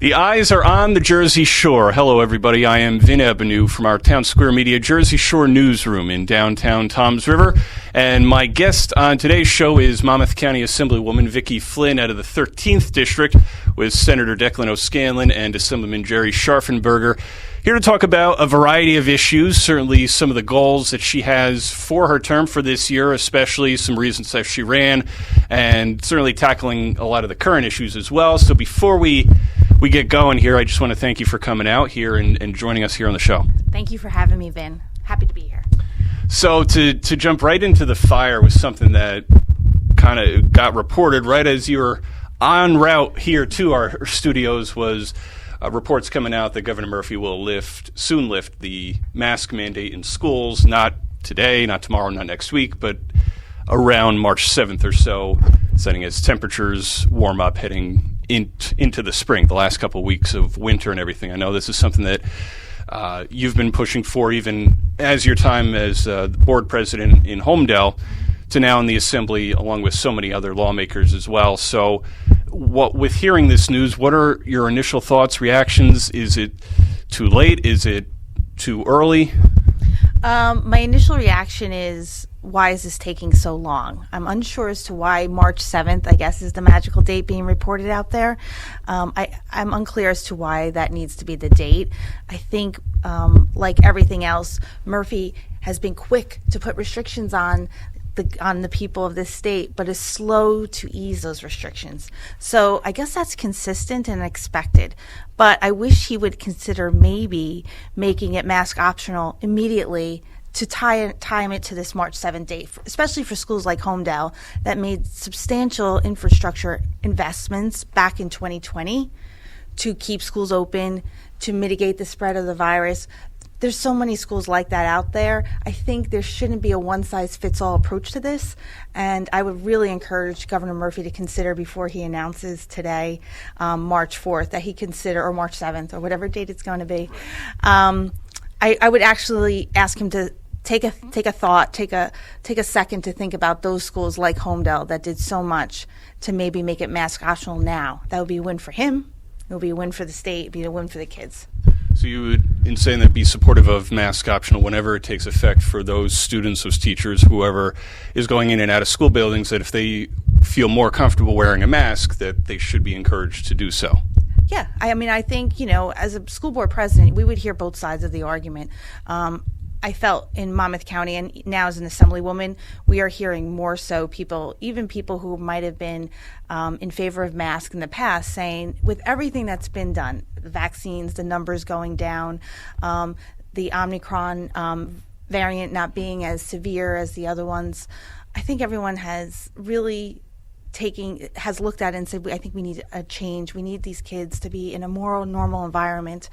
The eyes are on the Jersey Shore. Hello, everybody. I am Vin Ebeneu from our Town Square Media Jersey Shore newsroom in downtown Toms River. And my guest on today's show is Monmouth County Assemblywoman Vicky Flynn out of the 13th District with Senator Declan O'Scanlan and Assemblyman Jerry Scharfenberger. Here to talk about a variety of issues, certainly some of the goals that she has for her term for this year, especially some reasons that she ran, and certainly tackling a lot of the current issues as well. So before we get going here, I just want to thank you for coming out here and joining us here on the show. Thank you for having me, Vin. Happy to be here. So to jump right into the fire was something that kind of got reported right as you were en route here to our studios was reports coming out that Governor Murphy will soon lift the mask mandate in schools, not today, not tomorrow, not next week, but around March 7th or so, setting as temperatures warm up heading into the spring, the last couple of weeks of winter and everything. I know this is something that you've been pushing for even as your time as the board president in Homedale to now in the Assembly, along with so many other lawmakers as well. So with hearing this news, what are your initial thoughts, reactions? Is it too late? Is it too early? My initial reaction is, why is this taking so long? I'm unsure as to why March 7th, I guess, is the magical date being reported out there. I'm unclear as to why that needs to be the date. I think, like everything else, Murphy has been quick to put restrictions on the people of this state, but is slow to ease those restrictions. So I guess that's consistent and expected. But I wish he would consider maybe making it mask optional immediately to time it to this March 7th date, especially for schools like Homedale that made substantial infrastructure investments back in 2020 to keep schools open, to mitigate the spread of the virus. There's so many schools like that out there. I think there shouldn't be a one-size-fits-all approach to this, and I would really encourage Governor Murphy to consider before he announces today, March 4th, that he consider, or March 7th, or whatever date it's going to be. I would actually ask him to take a second to think about those schools like Homedale that did so much to maybe make it mask optional now. That would be a win for him. It would be a win for the state. It would be a win for the kids. So you would, in saying that, be supportive of mask optional whenever it takes effect for those students, those teachers, whoever is going in and out of school buildings, that if they feel more comfortable wearing a mask, that they should be encouraged to do so. Yeah, I mean, I think, as a school board president, we would hear both sides of the argument. I felt in Monmouth County, and now as an Assemblywoman, we are hearing more so even people who might have been in favor of masks in the past, saying with everything that's been done, the vaccines, the numbers going down, the Omicron variant not being as severe as the other ones, I think everyone has really has looked at it and said, I think we need a change. We need these kids to be in a more normal environment.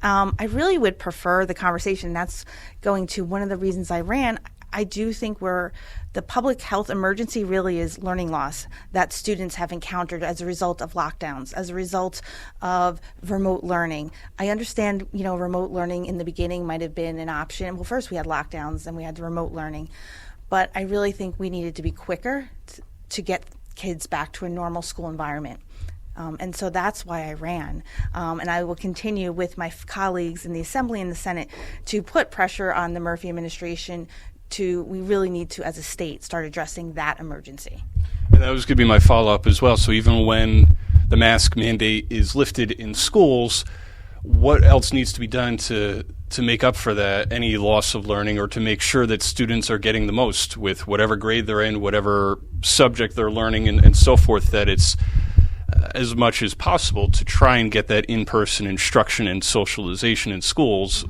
I really would prefer the conversation. That's going to one of the reasons I ran. I do think the public health emergency really is learning loss that students have encountered as a result of lockdowns, as a result of remote learning. I understand, remote learning in the beginning might have been an option. Well, first we had lockdowns, then we had the remote learning. But I really think we needed to be quicker to get kids back to a normal school environment. And so that's why I ran. And I will continue with my colleagues in the Assembly and the Senate to put pressure on the Murphy administration we really need to, as a state, start addressing that emergency. And that was going to be my follow-up as well. So even when the mask mandate is lifted in schools, what else needs to be done to make up for that, any loss of learning, or to make sure that students are getting the most with whatever grade they're in, whatever subject they're learning, and so forth, that it's as much as possible to try and get that in-person instruction and socialization in schools,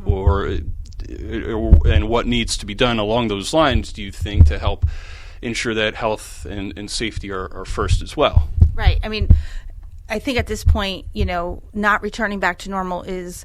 and what needs to be done along those lines, do you think, to help ensure that health and safety are first as well? Right. I mean, I think at this point, not returning back to normal is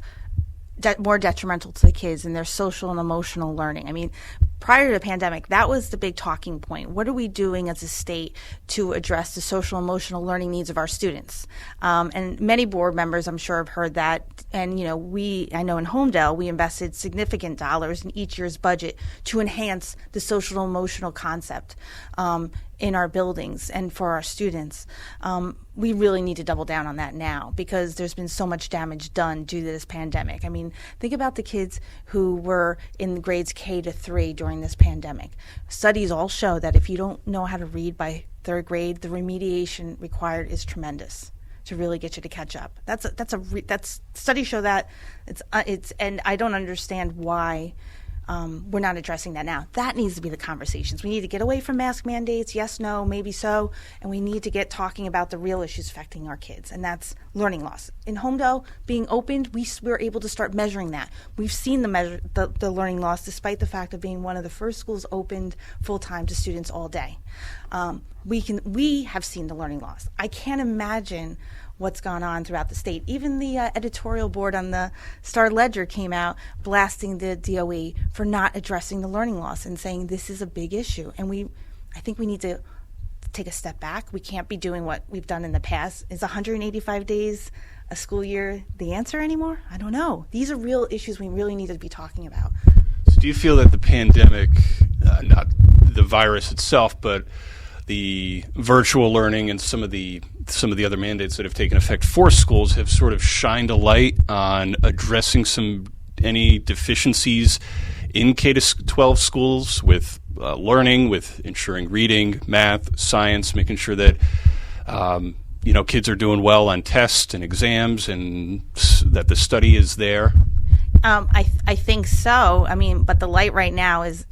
more detrimental to the kids and their social and emotional learning. I mean, prior to the pandemic, that was the big talking point. What are we doing as a state to address the social emotional learning needs of our students? And many board members, I'm sure, have heard that. And, I know in Homedale, we invested significant dollars in each year's budget to enhance the social emotional concept in our buildings and for our students. We really need to double down on that now because there's been so much damage done due to this pandemic. I mean, think about the kids who were in grades K to 3 during this pandemic. Studies all show that if you don't know how to read by 3rd grade, the remediation required is tremendous to really get you to catch up. That's studies show that and I don't understand why we're not addressing that now. That needs to be the conversations. We need to get away from mask mandates, yes, no, maybe so, and we need to get talking about the real issues affecting our kids, and that's learning loss. In Homedale being opened, we're able to start measuring that. We've seen the learning loss despite the fact of being one of the first schools opened full-time to students all day. We have seen the learning loss. I can't imagine what's gone on throughout the state. Even the editorial board on the Star Ledger came out blasting the DOE for not addressing the learning loss and saying this is a big issue. And I think we need to take a step back. We can't be doing what we've done in the past. Is 185 days a school year the answer anymore? I don't know. These are real issues we really need to be talking about. So do you feel that the pandemic, not the virus itself, but the virtual learning and some of the other mandates that have taken effect for schools have sort of shined a light on addressing any deficiencies in K-12 schools with learning, with ensuring reading, math, science, making sure that kids are doing well on tests and exams and that the study is there? I think so. I mean, but the light right now is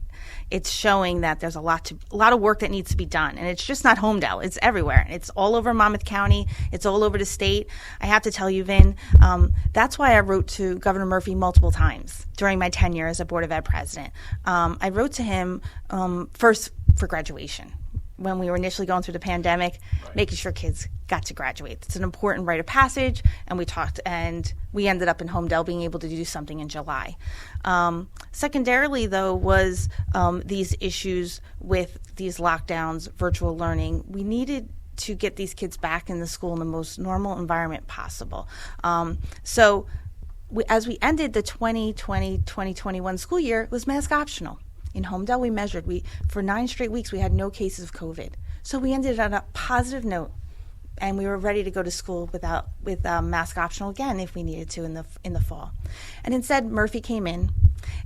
it's showing that there's a lot of work that needs to be done. And it's just not Homedale. It's everywhere. It's all over Monmouth County. It's all over the state. I have to tell you, Vin, that's why I wrote to Governor Murphy multiple times during my tenure as a Board of Ed president. I wrote to him first for graduation. When we were initially going through the pandemic, making sure kids got to graduate. It's an important rite of passage, and we ended up in Homedale being able to do something in July. Secondarily, though, was these issues with these lockdowns, virtual learning. We needed to get these kids back in the school in the most normal environment possible. As we ended the 2020-2021 school year, it was mask optional. In Homedale, we measured. For 9 straight weeks, we had no cases of COVID. So we ended on a positive note, and we were ready to go to school with mask optional again if we needed to in the fall. And instead, Murphy came in,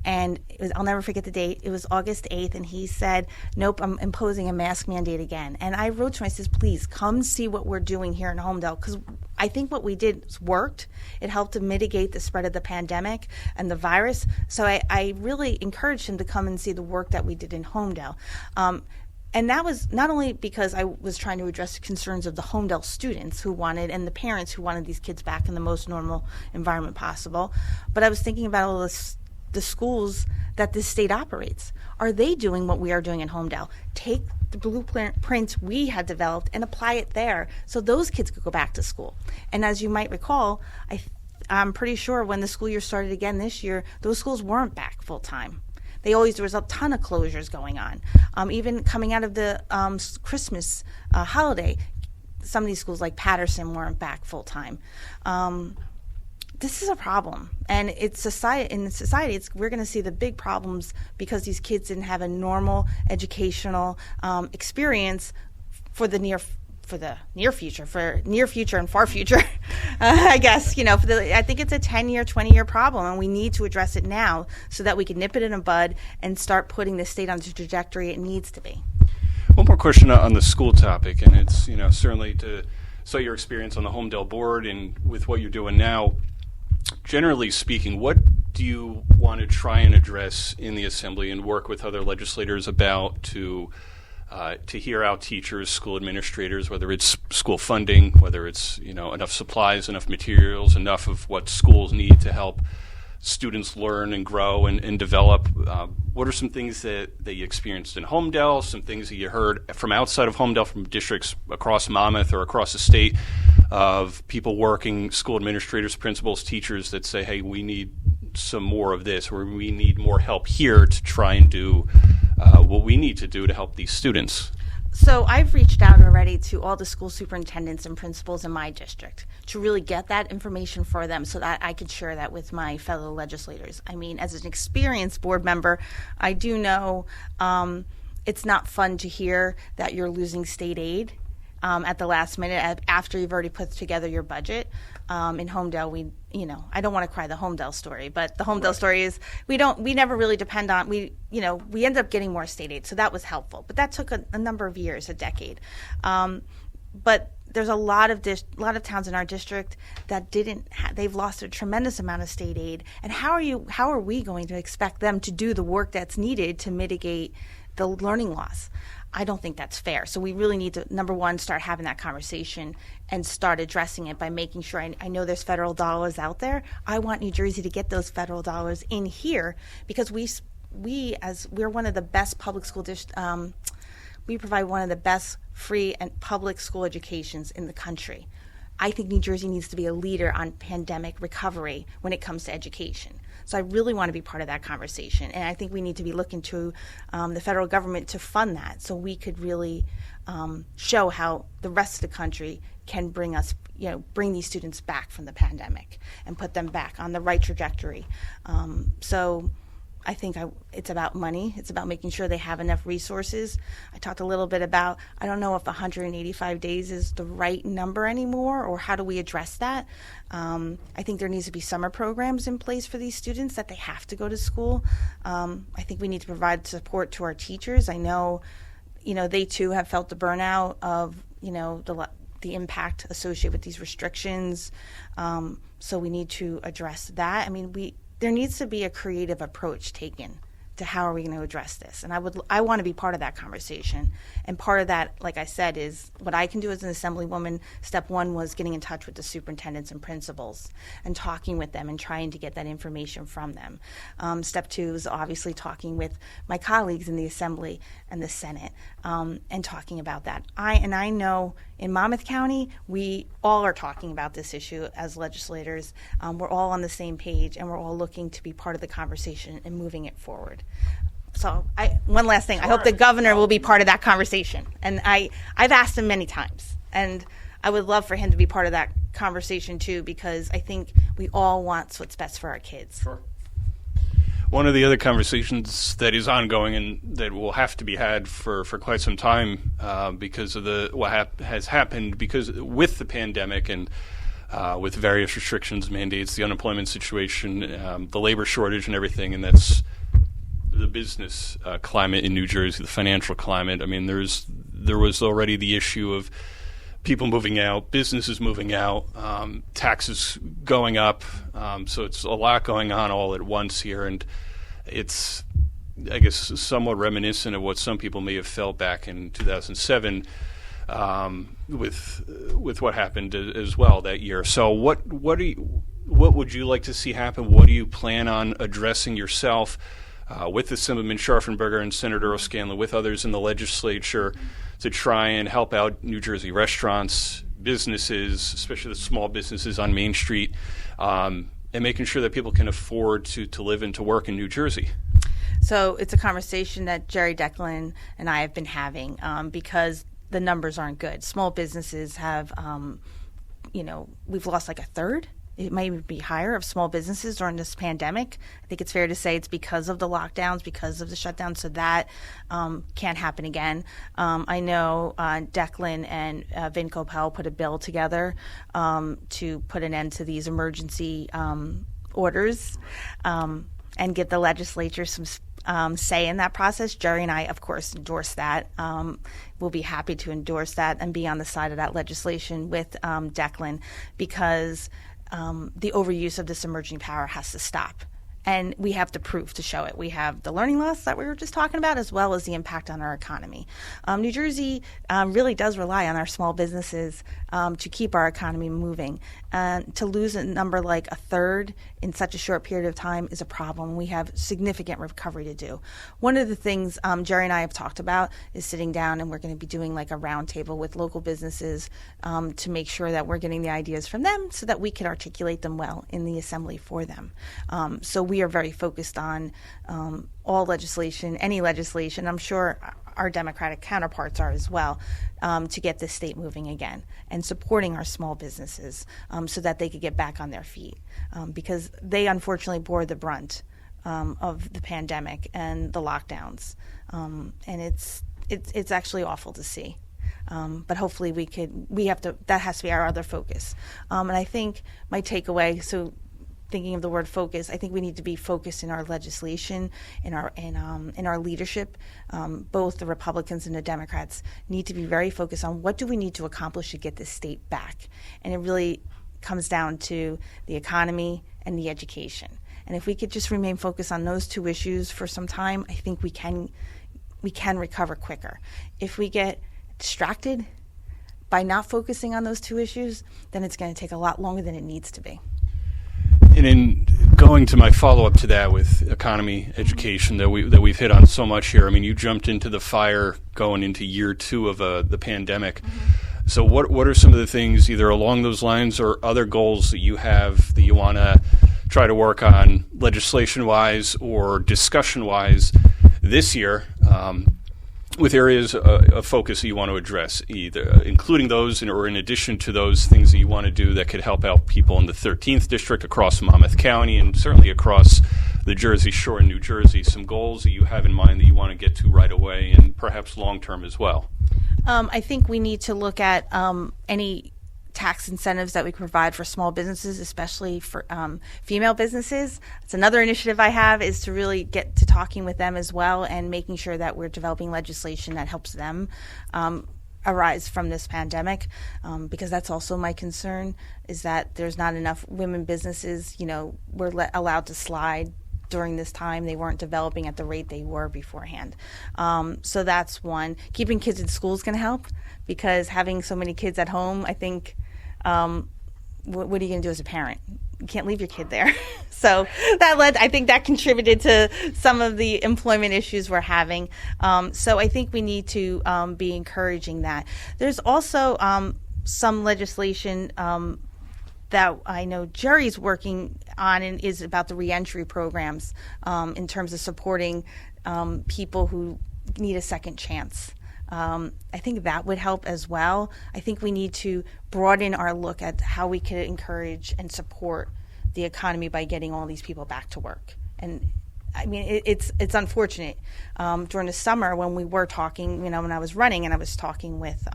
and I'll never forget the date. It was August 8th, and he said, "Nope, I'm imposing a mask mandate again." And I wrote to him. I said, "Please come see what we're doing here in Homedale," because I think what we did worked. It helped to mitigate the spread of the pandemic and the virus. So I really encouraged him to come and see the work that we did in Homedale. And that was not only because I was trying to address the concerns of the Homedale students and the parents who wanted these kids back in the most normal environment possible, but I was thinking about all the schools that this state operates. Are they doing what we are doing in Homedale? Take the blueprints we had developed and apply it there so those kids could go back to school. And as you might recall, I'm pretty sure when the school year started again this year, those schools weren't back full time. There was a ton of closures going on. Even coming out of the Christmas holiday, some of these schools like Patterson weren't back full time. This is a problem, and in society, we're going to see the big problems because these kids didn't have a normal educational experience for the near future and far future. I guess I think it's a 10-year, 20-year problem, and we need to address it now so that we can nip it in the bud and start putting the state on the trajectory it needs to be. One more question on the school topic, and it's certainly to your experience on the Homedale board and with what you're doing now. Generally speaking, what do you want to try and address in the Assembly and work with other legislators about to hear out teachers, school administrators, whether it's school funding, whether it's enough supplies, enough materials, enough of what schools need to help students learn and grow and develop? What are some things that you experienced in Homedale, some things that you heard from outside of Homedale, from districts across Monmouth or across the state, of people working, school administrators, principals, teachers that say, hey, we need some more of this, where we need more help here to try and do what we need to do to help these students? So I've reached out already to all the school superintendents and principals in my district to really get that information for them so that I could share that with my fellow legislators. I mean, as an experienced board member, I do know it's not fun to hear that you're losing state aid at the last minute after you've already put together your budget. In Homedale, I don't want to cry the Homedale story, but the Homedale story is we never really depend on, we ended up getting more state aid, so that was helpful. But that took a number of years, a decade. But there's a lot of towns in our district that they've lost a tremendous amount of state aid. And how are we going to expect them to do the work that's needed to mitigate the learning loss? I don't think that's fair. So we really need to, number one, start having that conversation and start addressing it by making sure, I know there's federal dollars out there. I want New Jersey to get those federal dollars in here because we're one of the best public school we provide one of the best free and public school educations in the country. I think New Jersey needs to be a leader on pandemic recovery when it comes to education. So I really want to be part of that conversation. And I think we need to be looking to the federal government to fund that so we could really show how the rest of the country can bring these students back from the pandemic and put them back on the right trajectory. So I think it's about money. It's about making sure they have enough resources. I talked a little bit about, I don't know if 185 days is the right number anymore, or how do we address that? I think there needs to be summer programs in place for these students that they have to go to school. I think we need to provide support to our teachers. I know, they too have felt the burnout of, the impact associated with these restrictions. So we need to address that. I mean, there needs to be a creative approach taken to how are we going to address this. And I want to be part of that conversation. And part of that, like I said, is what I can do as an Assemblywoman. Step one was getting in touch with the superintendents and principals and talking with them and trying to get that information from them. Step two is obviously talking with my colleagues in the Assembly and the Senate and talking about that. I know in Monmouth County, we all are talking about this issue as legislators. We're all on the same page, and we're all looking to be part of the conversation and moving it forward. So one last thing, I hope the governor will be part of that conversation. And I've asked him many times, and I would love for him to be part of that conversation too, because I think we all want what's best for our kids. Sure. One of the other conversations that is ongoing and that will have to be had for quite some time because of has happened because with the pandemic and with various restrictions, mandates, the unemployment situation, the labor shortage and everything, and that's the business climate in New Jersey, the financial climate. I mean, there was already the issue of people moving out, businesses moving out, taxes going up. So it's a lot going on all at once here, and it's, I guess, somewhat reminiscent of what some people may have felt back in 2007 with what happened as well that year. So what would you like to see happen? What do you plan on addressing yourself with Assemblyman Scharfenberger and Senator O'Scanlan, with others in the legislature, to try and help out New Jersey restaurants, businesses, especially the small businesses on Main Street, and making sure that people can afford to live and to work in New Jersey? So it's a conversation that Jerry Declan and I have been having because the numbers aren't good. Small businesses have, we've lost like a third. It might even be higher of small businesses during this pandemic. I think it's fair to say it's because of the lockdowns, because of the shutdown, so that can't happen again. I know Declan and Vin Copel put a bill together to put an end to these emergency orders and give the legislature some say in that process. Jerry and I, of course, endorse that. We'll be happy to endorse that and be on the side of that legislation with Declan because the overuse of this emerging power has to stop. And we have the proof to show it. We have the learning loss that we were just talking about, as well as the impact on our economy. New Jersey really does rely on our small businesses to keep our economy moving. To lose a number like a third in such a short period of time is a problem. We have significant recovery to do. One of the things Jerry and I have talked about is sitting down, and we're going to be doing like a roundtable with local businesses to make sure that we're getting the ideas from them so that we can articulate them well in the assembly for them. So we are very focused on all legislation, any legislation. I'm sure our Democratic counterparts are as well, to get this state moving again and supporting our small businesses so that they could get back on their feet, because they unfortunately bore the brunt of the pandemic and the lockdowns, and it's actually awful to see. But hopefully that has to be our other focus. And I think my takeaway, so thinking of the word focus, I think we need to be focused in our legislation, in our leadership. Both the Republicans and the Democrats need to be very focused on what do we need to accomplish to get this state back. And it really comes down to the economy and the education. And if we could just remain focused on those two issues for some time, I think we can recover quicker. If we get distracted by not focusing on those two issues, then it's going to take a lot longer than it needs to be. And in going to my follow-up to that with economy, education that we've hit on so much here, I mean, you jumped into the fire going into year 2 of the pandemic. Mm-hmm. So what are some of the things, either along those lines or other goals that you have that you want to try to work on legislation-wise or discussion-wise this year, with areas of focus that you want to address, either including those or in addition to those things that you want to do that could help out people in the 13th District, across Monmouth County, and certainly across the Jersey Shore in New Jersey, some goals that you have in mind that you want to get to right away and perhaps long-term as well? I think we need to look at any tax incentives that we provide for small businesses, especially for female businesses. It's another initiative I have, is to really get to talking with them as well and making sure that we're developing legislation that helps them arise from this pandemic, because that's also my concern, is that there's not enough women businesses, were allowed to slide during this time. They weren't developing at the rate they were beforehand. So that's one. Keeping kids in school is going to help, because having so many kids at home, I think, what are you going to do as a parent? You can't leave your kid there. So I think that contributed to some of the employment issues we're having. So I think we need to be encouraging that. There's also some legislation that I know Jerry's working on, and is about the reentry programs in terms of supporting people who need a second chance. I think that would help as well. I think we need to broaden our look at how we could encourage and support the economy by getting all these people back to work. And I mean, it's unfortunate. During the summer when we were talking, when I was running and I was talking with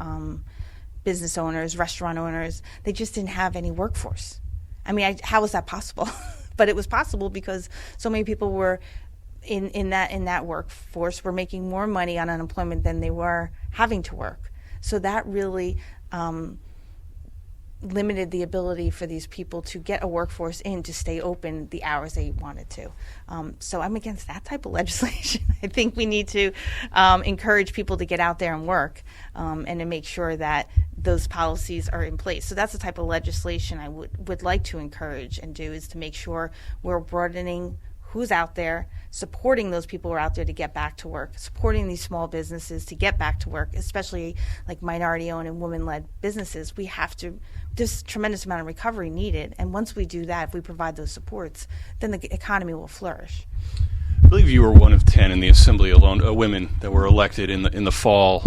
business owners, restaurant owners, they just didn't have any workforce. I mean, how was that possible? But it was possible because so many people were in that workforce were making more money on unemployment than they were having to work. So that really limited the ability for these people to get a workforce in to stay open the hours they wanted to. So I'm against that type of legislation. I think we need to encourage people to get out there and work, and to make sure that those policies are in place. So that's the type of legislation I would like to encourage and do, is to make sure we're broadening who's out there, supporting those people who are out there to get back to work, supporting these small businesses to get back to work, especially like minority-owned and women-led businesses. There's a tremendous amount of recovery needed, and once we do that, if we provide those supports, then the economy will flourish. I believe you were one of 10 in the Assembly alone, women that were elected in the fall.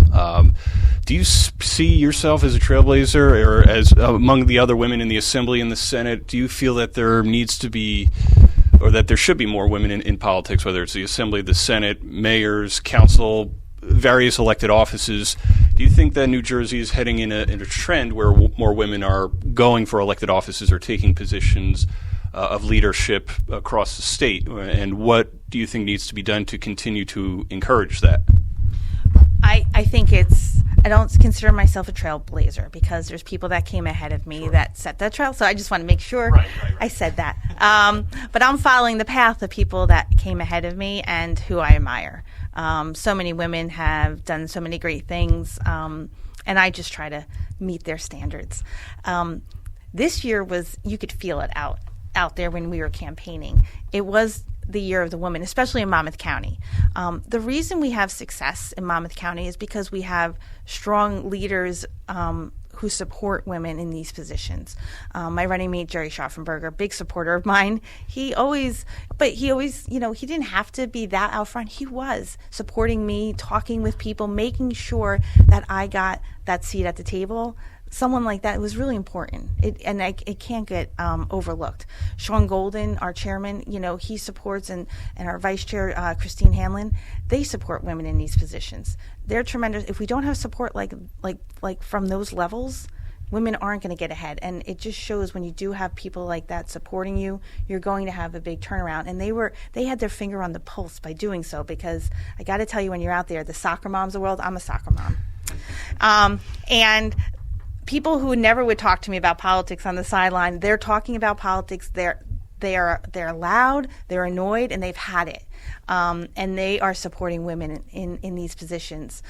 Do you see yourself as a trailblazer, or as among the other women in the Assembly and the Senate? Do you feel that there needs to be, or that there should be more women in politics, whether it's the Assembly, the Senate, mayors, council, various elected offices? Do you think that New Jersey is heading in a trend where more women are going for elected offices or taking positions of leadership across the state? And what do you think needs to be done to continue to encourage that? I think I don't consider myself a trailblazer, because there's people that came ahead of me that set that trail. So I just want to make sure I said that. But I'm following the path of people that came ahead of me and who I admire. So many women have done so many great things, and I just try to meet their standards. This year you could feel it out there when we were campaigning. It was the year of the woman, especially in Monmouth County. The reason we have success in Monmouth County is because we have strong leaders who support women in these positions. My running mate, Jerry Schaffenberger, big supporter of mine. He always, he didn't have to be that out front. He was supporting me, talking with people, making sure that I got that seat at the table. Someone like that was really important, it can't get overlooked. Sean Golden, our chairman, he supports, and our vice chair, Christine Hanlon, they support women in these positions. They're tremendous. If we don't have support like from those levels, women aren't going to get ahead. And it just shows when you do have people like that supporting you, you're going to have a big turnaround. And they had their finger on the pulse by doing so, because I got to tell you, when you're out there, the soccer moms of the world, I'm a soccer mom. And people who never would talk to me about politics on the sideline, they're talking about politics. They're loud, they're annoyed, and they've had it. And they are supporting women in these positions.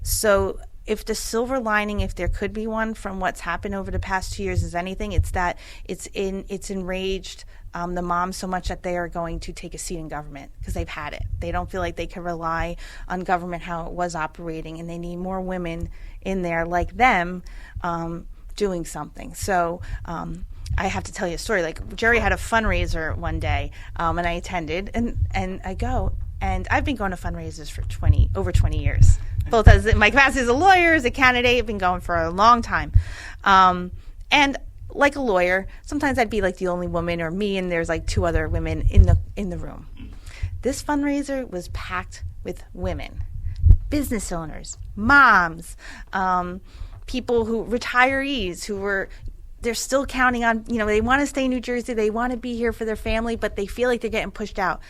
So if the silver lining, if there could be one from what's happened over the past 2 years, is anything, it's that it's enraged the moms so much that they are going to take a seat in government, because they've had it. They don't feel like they can rely on government how it was operating, and they need more women in there like them doing something. So I have to tell you a story. Like, Jerry had a fundraiser one day, and I attended, and I go, and I've been going to fundraisers for over 20 years, both as my capacity as a lawyer, as a candidate. I've been going for a long time. And like a lawyer, sometimes I'd be like the only woman, or me, and there's like two other women in the room. This fundraiser was packed with women, business owners, moms, people retirees they're still counting on, they want to stay in New Jersey, they want to be here for their family, but they feel like they're getting pushed out.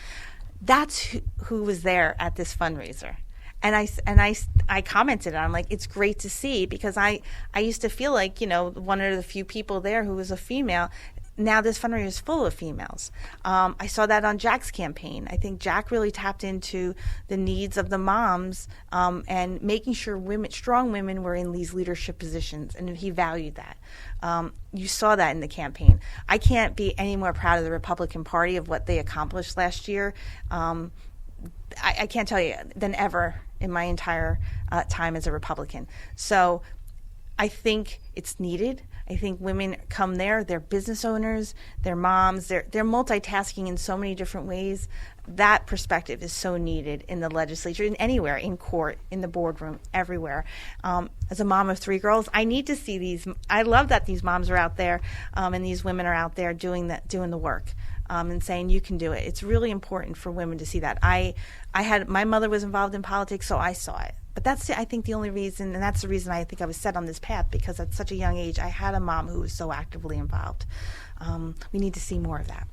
That's who was there at this fundraiser. And I commented on it. I'm like, it's great to see, because I used to feel like, one of the few people there who was a female. Now this fundraiser is full of females. I saw that on Jack's campaign. I think Jack really tapped into the needs of the moms and making sure strong women were in these leadership positions, and he valued that. You saw that in the campaign. I can't be any more proud of the Republican Party of what they accomplished last year. I can't tell you than ever in my entire time as a Republican. So I think it's needed. I think women come there, they're business owners, they're moms, they're multitasking in so many different ways. That perspective is so needed in the legislature, in anywhere, in court, in the boardroom, everywhere. As a mom of 3 girls, I need to see these. I love that these moms are out there, and these women are out there doing the work. And saying you can do it. It's really important for women to see that. My mother was involved in politics, so I saw it. But that's, I think, the only reason, and that's the reason I think I was set on this path, because at such a young age, I had a mom who was so actively involved. We need to see more of that.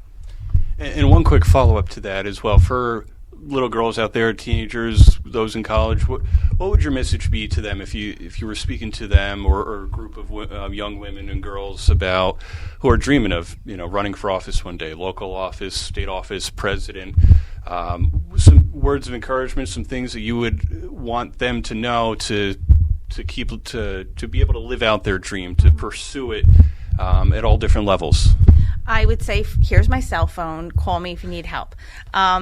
And one quick follow-up to that as well, for little girls out there, teenagers, those in college, what would your message be to them if you were speaking to them or a group of young women and girls who are dreaming of running for office one day, local office, state office, president? Some words of encouragement, some things that you would want them to know to be able to live out their dream, to pursue it at all different levels. I would say, here's my cell phone. Call me if you need help,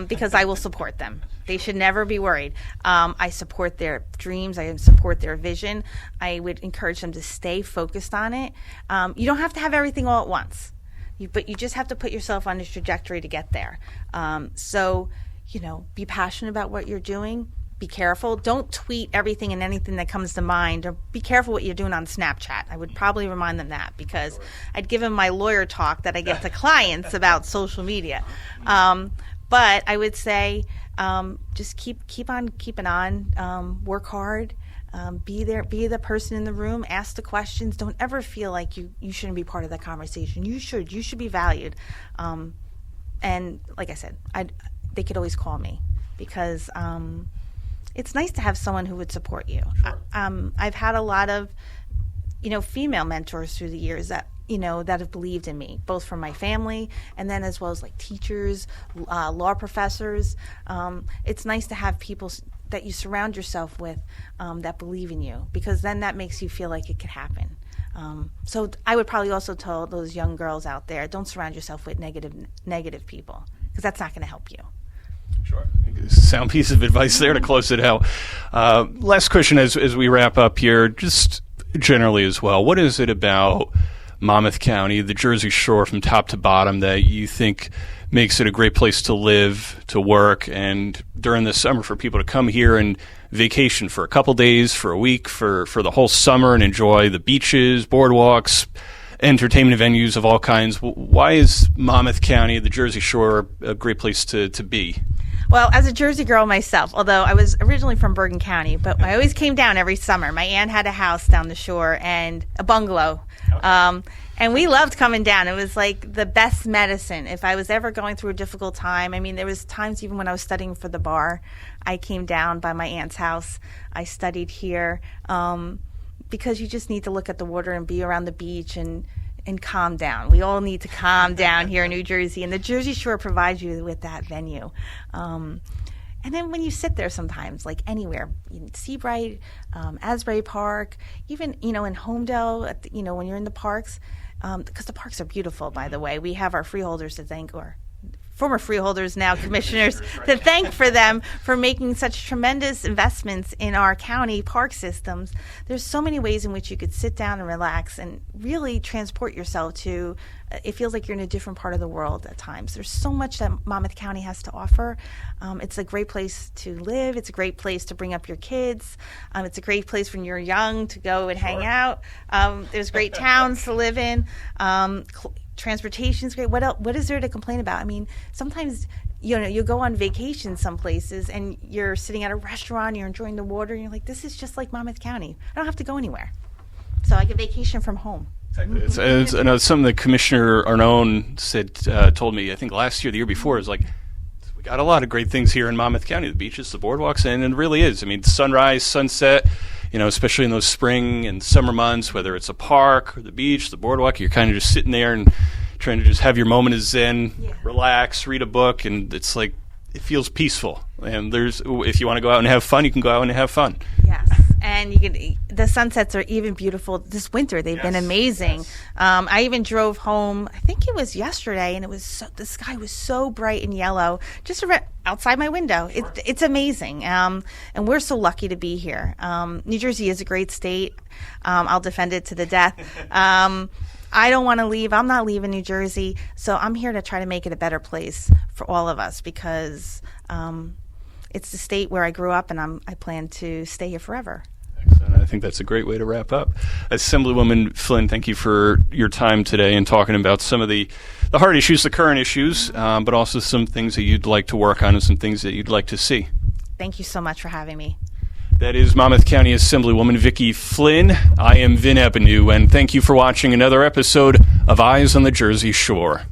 because I will support them. They should never be worried. I support their dreams. I support their vision. I would encourage them to stay focused on it. You don't have to have everything all at once, but you just have to put yourself on this trajectory to get there. So, be passionate about what you're doing. Be careful. Don't tweet everything and anything that comes to mind, or be careful what you're doing on Snapchat. I would probably remind them that, because I'd give them my lawyer talk that I get to clients about social media. But I would say just keep on keeping on, work hard, be the person in the room, ask the questions. Don't ever feel like you shouldn't be part of that conversation. You should be valued. And like I said, they could always call me, because it's nice to have someone who would support you. Sure. I've had a lot of, female mentors through the years that have believed in me, both from my family and then as well as like teachers, law professors. It's nice to have people that you surround yourself with that believe in you, because then that makes you feel like it could happen. So I would probably also tell those young girls out there, don't surround yourself with negative people, because that's not going to help you. Sure. Sound piece of advice there to close it out. Last question as we wrap up here, just generally as well. What is it about Monmouth County, the Jersey Shore from top to bottom, that you think makes it a great place to live, to work, and during the summer for people to come here and vacation for a couple days, for a week, for the whole summer and enjoy the beaches, boardwalks, entertainment venues of all kinds? Why is Monmouth County, the Jersey Shore, a great place to be? Well, as a Jersey girl myself, although I was originally from Bergen County, but I always came down every summer. My aunt had a house down the shore and a bungalow. Okay. And we loved coming down. It was like the best medicine. If I was ever going through a difficult time, I mean, there was times even when I was studying for the bar, I came down by my aunt's house. I studied here because you just need to look at the water and be around the beach and calm down. We all need to calm down here in New Jersey, and the Jersey Shore provides you with that venue. And then when you sit there sometimes, like anywhere, Seabright, Asbury Park, even, in Homedale, when you're in the parks, because the parks are beautiful, by the way. We have our freeholders to thank, or former freeholders, now commissioners, to thank for them for making such tremendous investments in our county park systems. There's so many ways in which you could sit down and relax and really transport yourself to, it feels like you're in a different part of the world at times. There's so much that Monmouth County has to offer. It's a great place to live. It's a great place to bring up your kids. It's a great place when you're young to go and hang out. There's great towns to live in. Transportation's great. What is there to complain about? I mean, sometimes you go on vacation some places and you're sitting at a restaurant, you're enjoying the water, and you're like, this is just like Monmouth County. I don't have to go anywhere. So I can vacation from home. Exactly. It's something that Commissioner Arnone said, told me, I think last year, the year before, is like, we got a lot of great things here in Monmouth County, the beaches, the boardwalks, and it really is. I mean, sunrise, sunset, especially in those spring and summer months, whether it's a park or the beach, the boardwalk, you're kind of just sitting there and trying to just have your moment of zen, relax, read a book, and it's like, it feels peaceful. And if you want to go out and have fun, you can go out and have fun. Yes. And the sunsets are even beautiful this winter. They've been amazing. Yes. I even drove home, I think it was yesterday, and the sky was so bright and yellow just outside my window. Sure. It's amazing. And we're so lucky to be here. New Jersey is a great state. I'll defend it to the death. I don't want to leave. I'm not leaving New Jersey. So I'm here to try to make it a better place for all of us, because it's the state where I grew up, and I plan to stay here forever. Excellent. I think that's a great way to wrap up. Assemblywoman Flynn, thank you for your time today and talking about some of the hard issues, the current issues, but also some things that you'd like to work on and some things that you'd like to see. Thank you so much for having me. That is Monmouth County Assemblywoman Vicky Flynn. I am Vin Ebenau, and thank you for watching another episode of Eyes on the Jersey Shore.